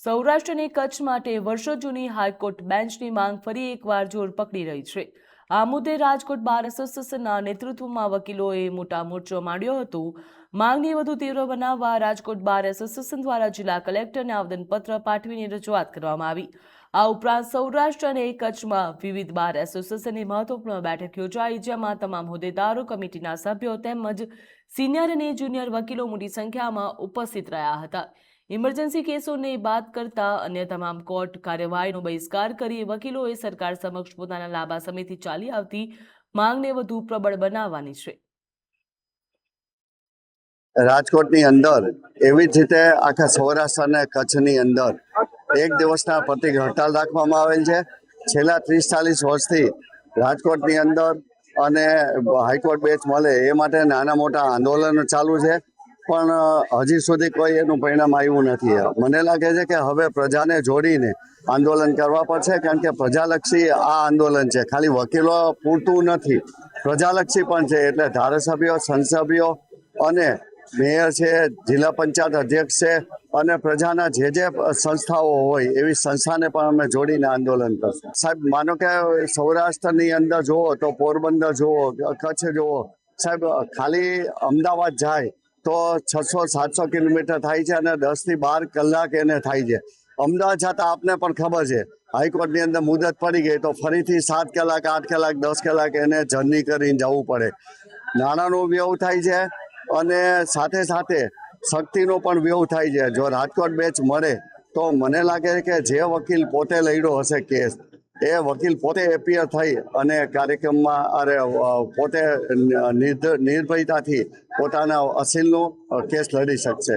સૌરાષ્ટ્ર અને કચ્છ માટે વર્ષો જૂની હાઈકોર્ટ બેન્ચની માંગ ફરી એકવાર જોર પકડી રહી છે। આ મુદ્દે રાજકોટ બાર એસોસિએશનના નેતૃત્વમાં વકીલોએ મોટા મોરચો માંડ્યો હતો। માંગને વધુ તીવ્ર બનાવવા રાજકોટ બાર એસોસિએશન દ્વારા જિલ્લા કલેક્ટરને આવેદનપત્ર પાઠવીને રજૂઆત કરવામાં આવી। આ ઉપરાંત સૌરાષ્ટ્ર અને કચ્છમાં વિવિધ બાર એસોસિએશનની મહત્વપૂર્ણ બેઠક યોજાઈ, જેમાં તમામ હોદ્દેદારો, કમિટીના સભ્યો તેમજ સિનિયર અને જુનિયર વકીલો મોટી સંખ્યામાં ઉપસ્થિત રહ્યા હતા। ઇમરજન્સી કેસોને બાદ કરતા અન્ય તમામ કોર્ટ કાર્યવાહીનો બહિષ્કાર કરી વકીલોએ સરકાર સમક્ષ પોતાના લાંબા સમયથી ચાલી આવતી માંગને વધુ પ્રબળ બનાવવાની છે। રાજકોટની અંદર એવી જ રીતે આખા સૌરાષ્ટ્ર અને કચ્છની અંદર એક દિવસના પ્રતિક હડતાલ રાખવામાં આવેલ છે। છેલ્લા 30-40 વર્ષથી રાજકોટની અંદર અને હાઈકોર્ટ બેન્ચ મળે એ માટે નાના મોટા આંદોલનો ચાલુ છે, પણ હજી સુધી કોઈ એનું પરિણામ આવ્યું નથી। મને લાગે છે કે હવે પ્રજાને જોડીને આંદોલન કરવા પડશે, કારણ કે પ્રજાલક્ષી આ આંદોલન છે, ખાલી વકીલો પૂરતું નથી, પ્રજાલક્ષી પણ છે। એટલે ધારાસભ્યો, સંસદીઓ અને મેયર છે, જિલ્લા પંચાયત અધ્યક્ષ છે અને પ્રજાના જે સંસ્થાઓ હોય એવી સંસ્થાને પણ અમે જોડીને આંદોલન કરશું। સાહેબ, માનો કે સૌરાષ્ટ્રની અંદર જુઓ તો પોરબંદર જુઓ, કચ્છ જુઓ, સાહેબ ખાલી અમદાવાદ જાય તો 600-700 કિલોમીટર થાય છે અને 10 થી 12 કલાક એને થાય છે। અમદાવાદ જતા આપને પણ ખબર છે, હાઈકોર્ટની અંદર મુદત પડી ગઈ તો ફરીથી 7 કલાક, 8 કલાક, 10 કલાક એને જર્ની કરીને જવું પડે। નાણાંનો વ્યય થાય છે અને સાથે સાથે શક્તિનો પણ વ્યય થાય છે। જો રાજકોટ બેન્ચ મળે તો મને લાગે છે કે જે વકીલ પોતે લડ્યો હશે કેસ, એ વકીલ પોતે એપિયર થઈ અને કાર્યક્રમમાં પોતે નિર્ભયતાથી પોતાના અસીલનો કેસ લડી શકશે।